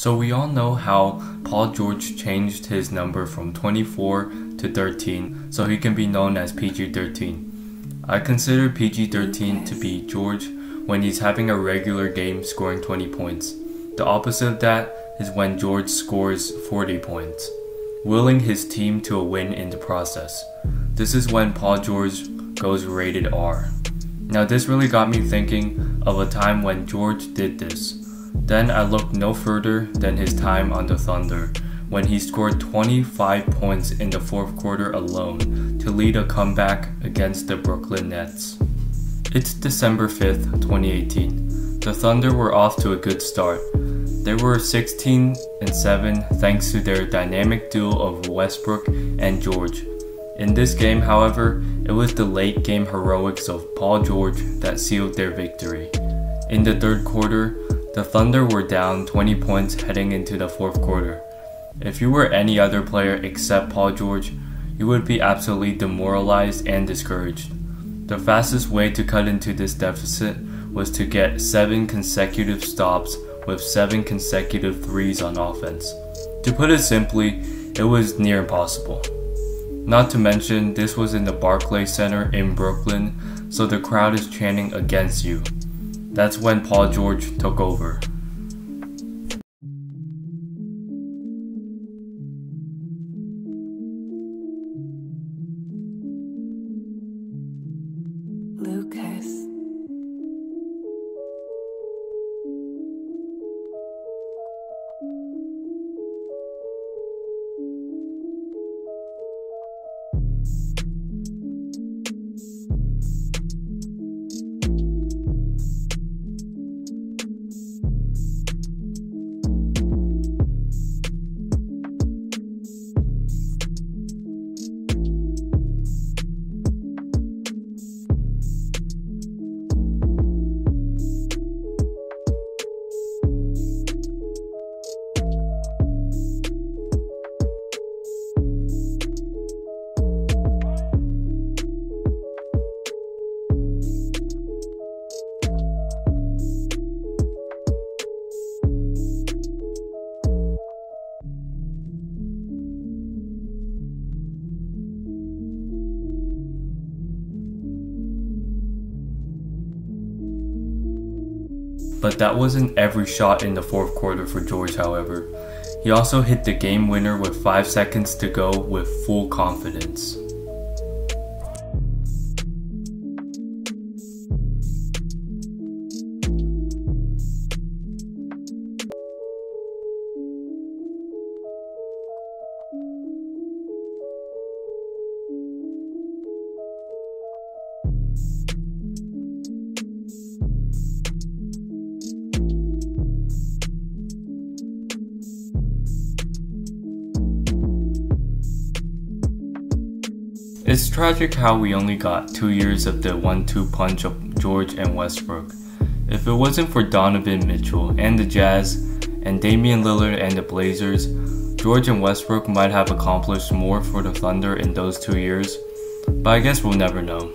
So we all know how Paul George changed his number from 24 to 13 so he can be known as PG-13. I consider PG-13 to be George when he's having a regular game scoring 20 points. The opposite of that is when George scores 40 points, willing his team to a win in the process. This is when Paul George goes rated R. Now this really got me thinking of a time when George did this. Then I looked no further than his time on the Thunder, when he scored 25 points in the fourth quarter alone to lead a comeback against the Brooklyn Nets. It's December 5th, 2018. The Thunder were off to a good start. They were 16-7 thanks to their dynamic duo of Westbrook and George. In this game, however, it was the late game heroics of Paul George that sealed their victory. In the third quarter, the Thunder were down 20 points heading into the fourth quarter. If you were any other player except Paul George, you would be absolutely demoralized and discouraged. The fastest way to cut into this deficit was to get 7 consecutive stops with 7 consecutive threes on offense. To put it simply, it was near impossible. Not to mention, this was in the Barclays Center in Brooklyn, so the crowd is chanting against you. That's when Paul George took over. Lucas. But that wasn't every shot in the fourth quarter for George, however. He also hit the game winner with 5 seconds to go with full confidence. It's tragic how we only got 2 years of the 1-2 punch of George and Westbrook. If it wasn't for Donovan Mitchell and the Jazz, and Damian Lillard and the Blazers, George and Westbrook might have accomplished more for the Thunder in those 2 years, but I guess we'll never know.